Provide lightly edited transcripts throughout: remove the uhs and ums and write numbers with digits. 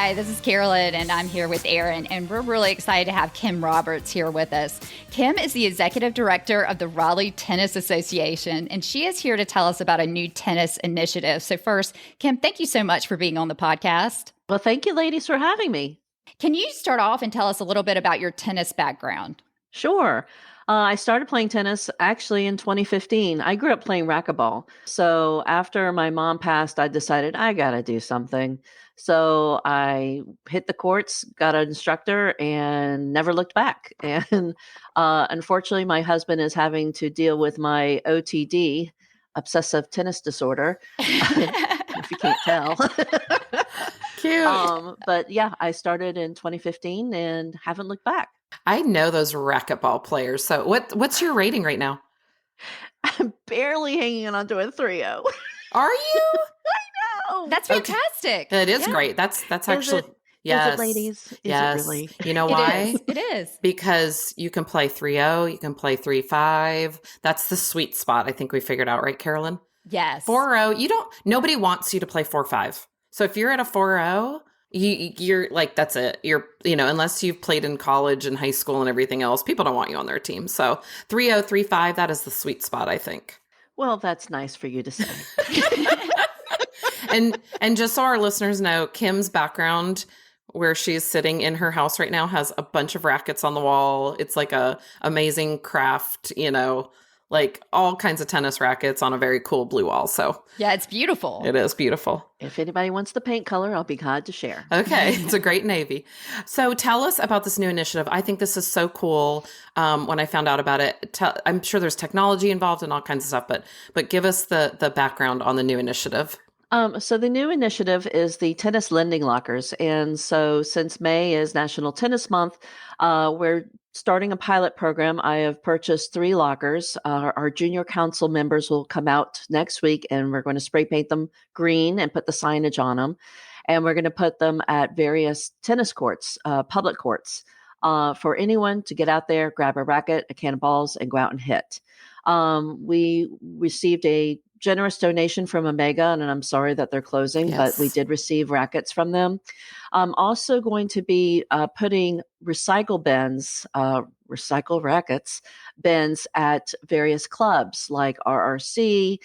Hi, this is Carolyn, and I'm here with Aaron, and we're really excited to have Kim Roberts here with us. Kim is the executive director of the Raleigh Tennis Association, and she is here to tell us about a new tennis initiative. So first, Kim, thank you so much for being on the podcast. Well, thank you, ladies, for having me. Can you start off and tell us a little bit about your tennis background? Sure. I started playing tennis actually in 2015. I grew up playing racquetball. So after my mom passed, I decided I got to do something. So I hit the courts, got an instructor, and never looked back. And unfortunately, my husband is having to deal with my OTD, obsessive tennis disorder, if you can't tell. Cute. But yeah, I started in 2015 and haven't looked back. I know those racquetball players. So what's your rating right now? I'm barely hanging on to a 3-0. Are you? I know. That's fantastic. It is great. That's actually yes. Is it, ladies? Is yes. it really? You know why? It is. Because you can play 3-0, you can play 3-5. That's the sweet spot. I think we figured out, right, Carolyn? Yes. 4-0. Nobody wants you to play 4-5. So if you're at a 4-0, you're like, that's it. Unless you've played in college and high school and everything else, people don't want you on their team. So 3-0, 3-5, that is the sweet spot, I think. Well, that's nice for you to say. And just so our listeners know, Kim's background, where she's sitting in her house right now, has a bunch of rackets on the wall. It's like a amazing craft, like all kinds of tennis rackets on a very cool blue wall. So yeah, it's beautiful. It is beautiful. If anybody wants the paint color, I'll be glad to share. Okay. It's a great navy. So tell us about this new initiative. I think this is so cool. When I found out about it, I'm sure there's technology involved and all kinds of stuff, but give us the background on the new initiative. So the new initiative is the tennis lending lockers. And so since May is National Tennis Month, we're starting a pilot program. I have purchased 3 lockers. Our junior council members will come out next week, and we're going to spray paint them green and put the signage on them. And we're going to put them at various tennis courts, public courts, for anyone to get out there, grab a racket, a can of balls, and go out and hit. We received a generous donation from Omega, and I'm sorry that they're closing, but we did receive rackets from them. I'm also going to be putting recycle rackets bins at various clubs like RRC,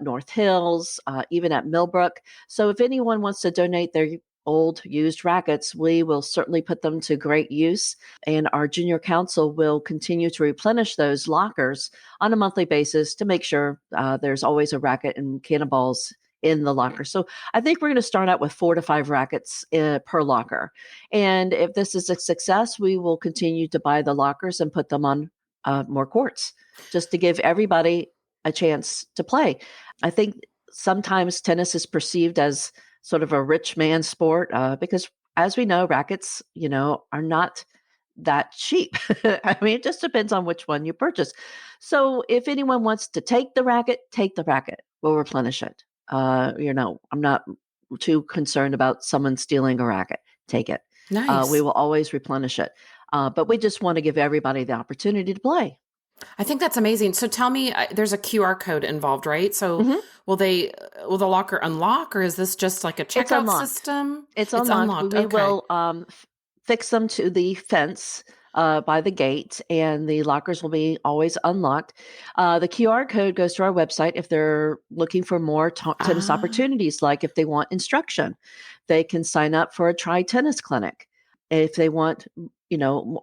North Hills, even at Millbrook. So if anyone wants to donate their old used rackets, we will certainly put them to great use. And our junior council will continue to replenish those lockers on a monthly basis to make sure there's always a racket and can of balls in the locker. So I think we're going to start out with 4 to 5 rackets per locker. And if this is a success, we will continue to buy the lockers and put them on more courts just to give everybody a chance to play. I think sometimes tennis is perceived as sort of a rich man sport, because as we know, rackets, are not that cheap. I mean, it just depends on which one you purchase. So if anyone wants to take the racket, we'll replenish it. I'm not too concerned about someone stealing a racket. Take it. Nice. We will always replenish it. But we just want to give everybody the opportunity to play. I think that's amazing. So tell me, there's a QR code involved, right? So will the locker unlock, or is this just like a checkout system? It's unlocked. We will fix them to the fence by the gate, and the lockers will be always unlocked. The QR code goes to our website if they're looking for more tennis opportunities, like if they want instruction. They can sign up for a try tennis clinic. If they want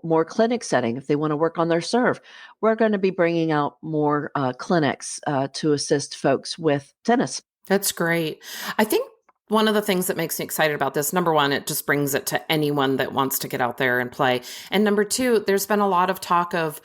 more clinic setting, if they want to work on their serve, we're going to be bringing out more clinics to assist folks with tennis. That's great. I think one of the things that makes me excited about this, number one, it just brings it to anyone that wants to get out there and play. And number two, there's been a lot of talk of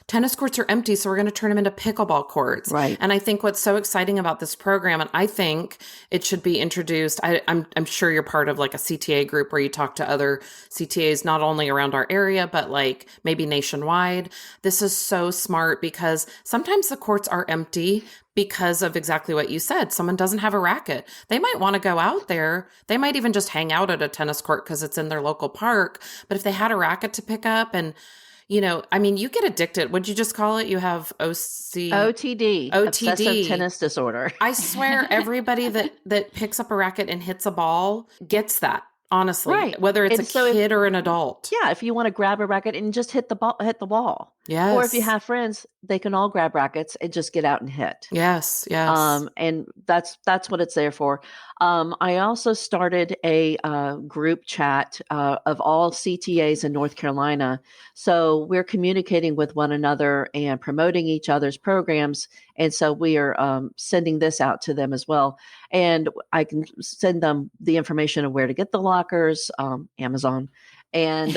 tennis courts are empty, so we're going to turn them into pickleball courts. Right. And I think what's so exciting about this program, and I think it should be introduced, I'm sure you're part of like a CTA group where you talk to other CTAs, not only around our area, but like maybe nationwide. This is so smart because sometimes the courts are empty because of exactly what you said. Someone doesn't have a racket. They might want to go out there. They might even just hang out at a tennis court because it's in their local park. But if they had a racket to pick up and, you get addicted. What'd you just call it? You have OTD. Obsessive tennis disorder. I swear everybody that picks up a racket and hits a ball gets that. Honestly, Right. whether it's a And so if kid or an adult. yeah, if you want to grab a racket and just hit the wall. Or if you Yes. have friends, they can all grab rackets and just get out and hit. Yes. Yes. And that's what it's there for. I also started a group chat of all CTAs in North Carolina, so we're communicating with one another and promoting each other's programs. And so we are sending this out to them as well. And I can send them the information of where to get the lockers, Amazon, and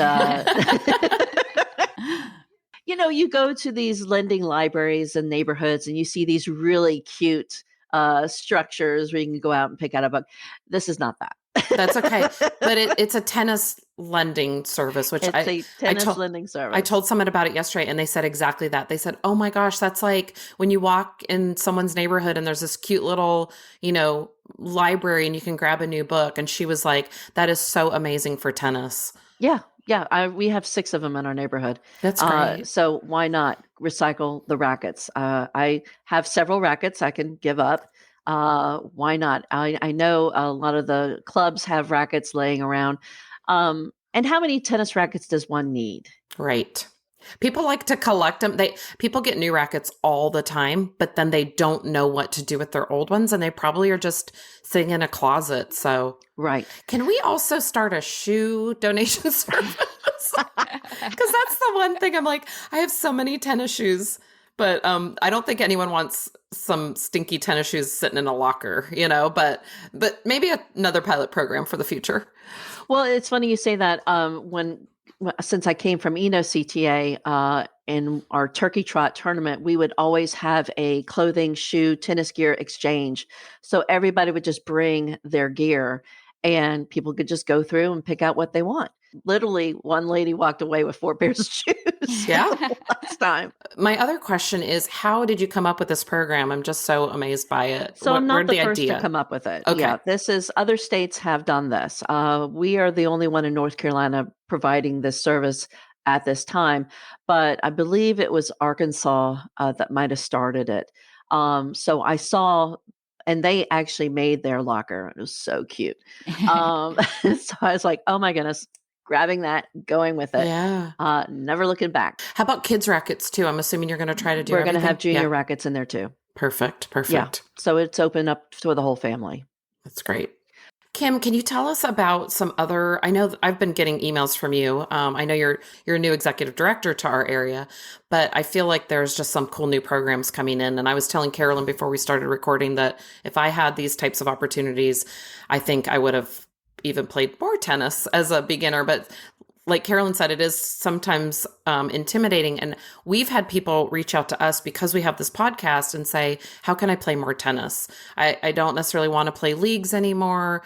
you go to these lending libraries and neighborhoods and you see these really cute structures where you can go out and pick out a book. This is not that. That's okay. But it's a tennis lending service, which It's a tennis lending I service. told someone about it yesterday and they said exactly that. They said, oh my gosh, that's like when you walk in someone's neighborhood and there's this cute little, library and you can grab a new book. And she was like, that is so amazing for tennis. Yeah. Yeah. We have 6 of them in our neighborhood. That's great. So why not recycle the rackets? I have several rackets I can give up. Why not? I know a lot of the clubs have rackets laying around. And how many tennis rackets does one need? Right. People like to collect them. People get new rackets all the time, but then they don't know what to do with their old ones, and they probably are just sitting in a closet. So, Right. Can we also start a shoe donation service? Because that's the one thing I'm like, I have so many tennis shoes, but I don't think anyone wants some stinky tennis shoes sitting in a locker, But maybe another pilot program for the future. Well, it's funny you say that. Since I came from Eno CTA, in our Turkey Trot tournament, we would always have a clothing, shoe, tennis gear exchange. So everybody would just bring their gear and people could just go through and pick out what they want. Literally, one lady walked away with 4 pairs of shoes. Yeah. Last time. My other question is, how did you come up with this program? I'm just so amazed by it. So I'm not Where'd the first to come up with it. Okay. Yeah, other states have done this. We are the only one in North Carolina providing this service at this time, but I believe it was Arkansas that might have started it. So I saw, and they actually made their locker. It was so cute. So I was like, oh my goodness, grabbing that, going with it. Yeah. Never looking back. How about kids rackets too? I'm assuming you're going to try to do We're going to everything? have junior Yeah. rackets in there too. Perfect. Yeah. So it's open up to the whole family. That's great. Kim, can you tell us about some other, I know I've been getting emails from you. I know you're a new executive director to our area, but I feel like there's just some cool new programs coming in. And I was telling Carolyn before we started recording that if I had these types of opportunities, I think I would have even played more tennis as a beginner. But like Carolyn said, it is sometimes intimidating. And we've had people reach out to us because we have this podcast and say, how can I play more tennis? I don't necessarily want to play leagues anymore.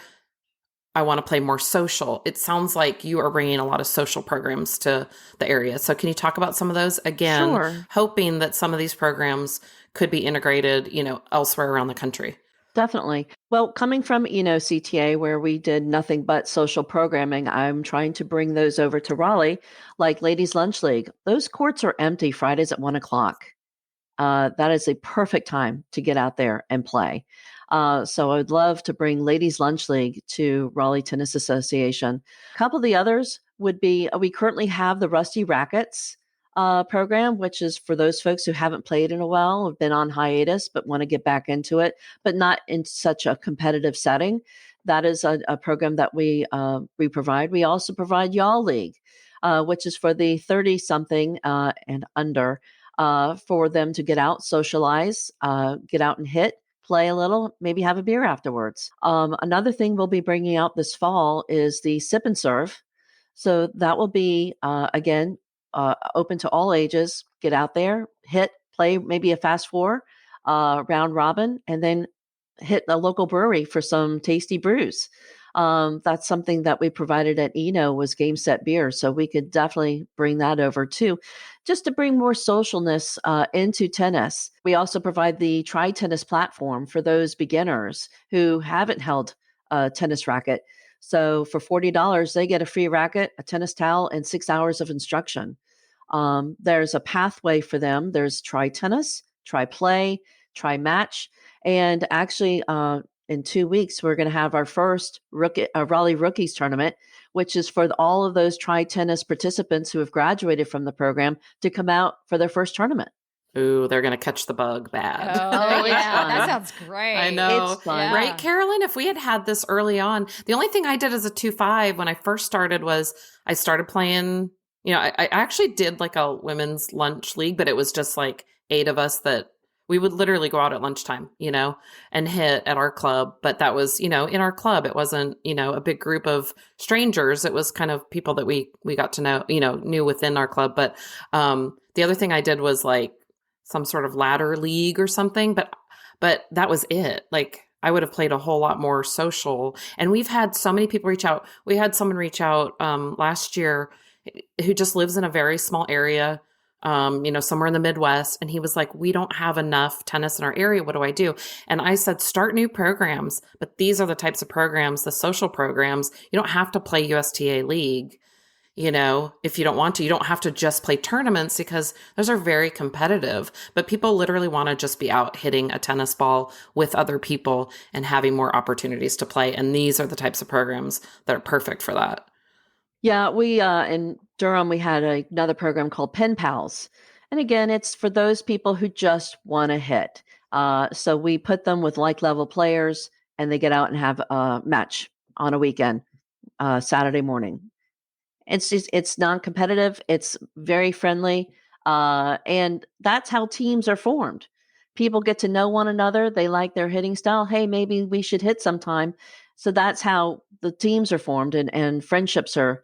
I want to play more social. It sounds like you are bringing a lot of social programs to the area. So can you talk about some of those? Again, Sure. Hoping that some of these programs could be integrated, elsewhere around the country. Definitely. Well, coming from Eno CTA, where we did nothing but social programming, I'm trying to bring those over to Raleigh, like Ladies Lunch League. Those courts are empty Fridays at 1:00. That is a perfect time to get out there and play. So I would love to bring Ladies Lunch League to Raleigh Tennis Association. A couple of the others would be, we currently have the Rusty Rackets program, which is for those folks who haven't played in a while, have been on hiatus, but want to get back into it, but not in such a competitive setting. That is a program that we provide. We also provide Y'all League, which is for the 30-something and under, for them to get out, socialize, get out and hit, play a little, maybe have a beer afterwards. Another thing we'll be bringing out this fall is the Sip and Serve. So that will be, again, open to all ages. Get out there, hit, play maybe a fast 4, round robin, and then hit a local brewery for some tasty brews. That's something that we provided at Eno was Game Set Beer. So we could definitely bring that over too, just to bring more socialness into tennis. We also provide the Try Tennis platform for those beginners who haven't held a tennis racket. So for $40, they get a free racket, a tennis towel, and 6 hours of instruction. There's a pathway for them. There's Try Tennis, Try Play, Try Match. And actually, in 2 weeks, we're going to have our first Raleigh Rookies tournament, which is for all of those tri-tennis participants who have graduated from the program to come out for their first tournament. Ooh, they're going to catch the bug bad. Oh, it's yeah. fun. That sounds great. I know. It's fun. Right, Carolyn? If we had this early on, the only thing I did as a 2-5 when I first started was I started playing, I actually did like a women's lunch league, but it was just like 8 of us that we would literally go out at lunchtime, and hit at our club. But that was, in our club. It wasn't, a big group of strangers. It was kind of people that we got to know, knew within our club. But the other thing I did was like some sort of ladder league or something. But that was it. Like I would have played a whole lot more social. And we've had so many people reach out. We had someone reach out last year who just lives in a very small area, somewhere in the Midwest. And he was like, we don't have enough tennis in our area. What do I do? And I said, start new programs. But these are the types of programs, the social programs. You don't have to play USTA League. If you don't want to, you don't have to just play tournaments because those are very competitive, but people literally want to just be out hitting a tennis ball with other people and having more opportunities to play. And these are the types of programs that are perfect for that. Yeah, we in Durham, we had another program called Pen Pals. And again, it's for those people who just want to hit. So we put them with like level players and they get out and have a match on a weekend, Saturday morning. It's non-competitive. It's very friendly. And that's how teams are formed. People get to know one another. They like their hitting style. Hey, maybe we should hit sometime. So that's how the teams are formed and friendships are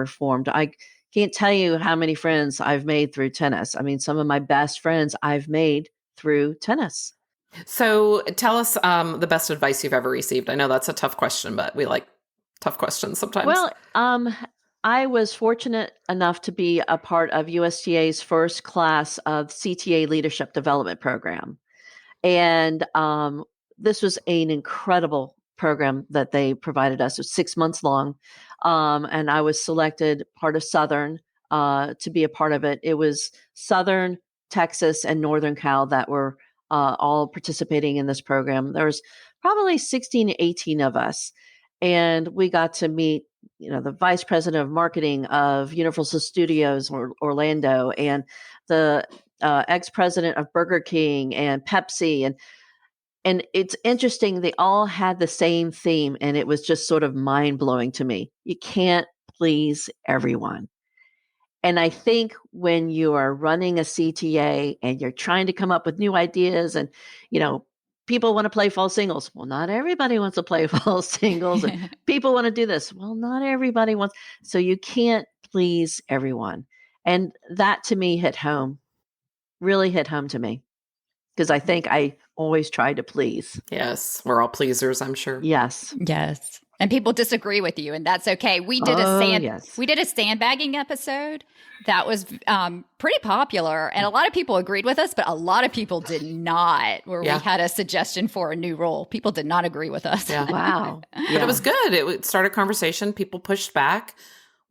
formed. I can't tell you how many friends I've made through tennis. I mean, some of my best friends I've made through tennis. So tell us the best advice you've ever received. I know that's a tough question, but we like tough questions sometimes. Well, I was fortunate enough to be a part of USTA's first class of CTA Leadership Development Program. And this was an incredible program that they provided us. It was 6 months long. And I was selected part of Southern to be a part of it. It was Southern, Texas, and Northern Cal that were all participating in this program. There was probably 16, 18 of us. And we got to meet, the vice president of marketing of Universal Studios Orlando and the ex-president of Burger King and Pepsi. And it's interesting. They all had the same theme. And it was just sort of mind blowing to me. You can't please everyone. And I think when you are running a CTA and you're trying to come up with new ideas and, people want to play false singles. Well, not everybody wants to play false singles. And people want to do this. Well, not everybody wants. So you can't please everyone. And that to me really hit home to me. Because I think I always try to please. Yes, we're all pleasers, I'm sure. Yes. Yes. And people disagree with you, and that's okay. We did a sandbagging episode that was pretty popular, and a lot of people agreed with us, but a lot of people did not. We had a suggestion for a new rule. People did not agree with us. Yeah. Wow. But it was good. It started a conversation. People pushed back.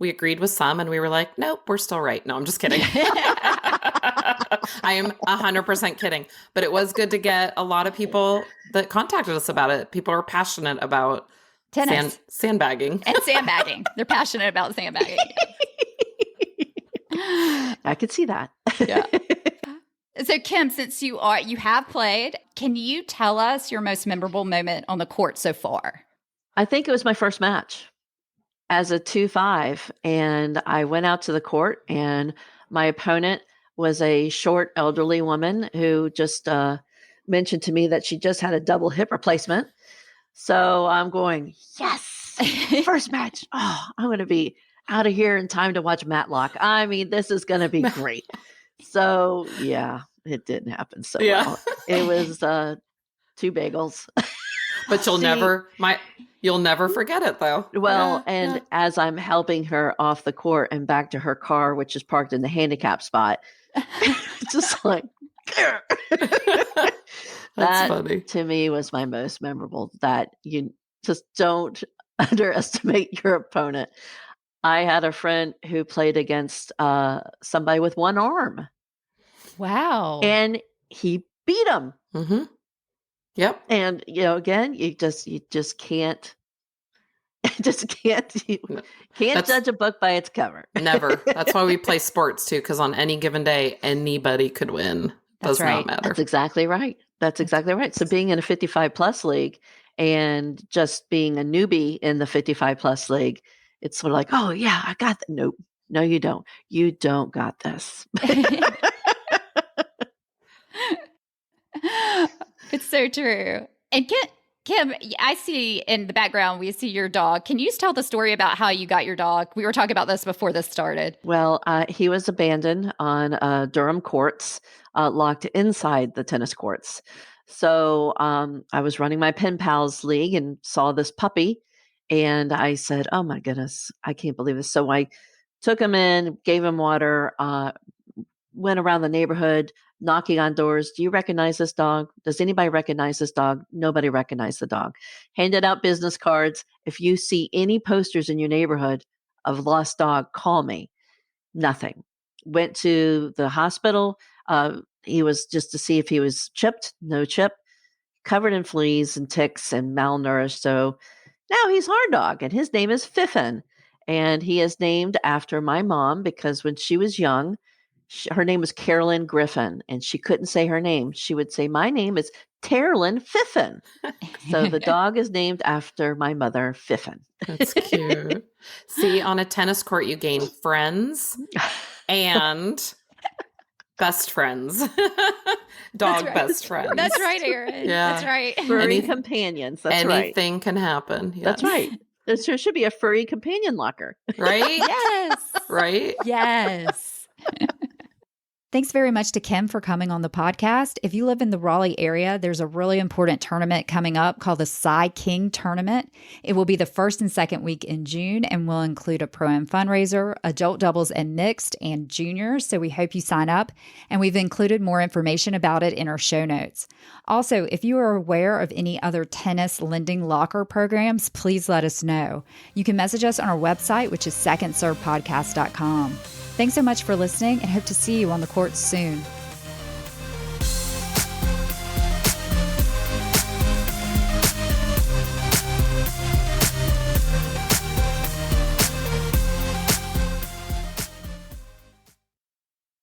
We agreed with some, and we were like, "Nope, we're still right." No, I'm just kidding. I am 100% kidding. But it was good to get a lot of people that contacted us about it. People are passionate about tennis, sandbagging, and sandbagging. They're passionate about sandbagging. I could see that. Yeah. So Kim, since you have played, can you tell us your most memorable moment on the court so far? I think it was my first match as a 2-5, and I went out to the court, and my opponent was a short elderly woman who just mentioned to me that she just had a double hip replacement. So I'm going, yes, first match. Oh, I'm going to be out of here in time to watch Matlock. I mean, this is going to be great. So yeah, it didn't happen so well. It was 2 bagels. But you'll never forget it though. Well, as I'm helping her off the court and back to her car, which is parked in the handicap spot, just like That's funny. To me was my most memorable. That you just don't underestimate your opponent. I had a friend who played against somebody with one arm. Wow. And he beat him. Mm-hmm. Yep. And, again, you just can't, you No, can't that's judge a book by its cover. never. That's why we play sports too, because on any given day, anybody could win. That's Does not right. matter. That's exactly right. That's exactly right. So being in a 55 plus league and just being a newbie in the 55 plus league, it's sort of like, oh yeah, I got that. Nope. No, you don't. You don't got this. It's so true. And Kim, I see in the background, we see your dog. Can you tell the story about how you got your dog? We were talking about this before this started. Well, he was abandoned on Durham courts, locked inside the tennis courts. So I was running my Pen Pals league and saw this puppy. And I said, oh my goodness, I can't believe this. So I took him in, gave him water, went around the neighborhood knocking on doors. Do you recognize this dog? Does anybody recognize this dog? Nobody recognized the dog. Handed out business cards. If you see any posters in your neighborhood of lost dog, call me. Nothing. Went to the hospital. He was just to see if he was chipped. No chip. Covered in fleas and ticks and malnourished. So now he's hard dog, and his name is Fiffin. And he is named after my mom because when she was young, her name was Carolyn Griffin, and she couldn't say her name. She would say, my name is Carolyn Fiffin. So the dog is named after my mother, Fiffin. That's cute. See, on a tennis court, you gain friends and best friends. Dog right. best friends. That's right, Erin. Yeah. That's right. Furry companions. That's right. Anything can happen. Yes. That's right. There should be a furry companion locker. Right? Yes. Right? Yes. Thanks very much to Kim for coming on the podcast. If you live in the Raleigh area, there's a really important tournament coming up called the Cy King Tournament. It will be the first and second week in June and will include a pro-am fundraiser, adult doubles and mixed, and juniors. So we hope you sign up. And we've included more information about it in our show notes. Also, if you are aware of any other tennis lending locker programs, please let us know. You can message us on our website, which is secondservepodcast.com. Thanks so much for listening and hope to see you on the courts soon.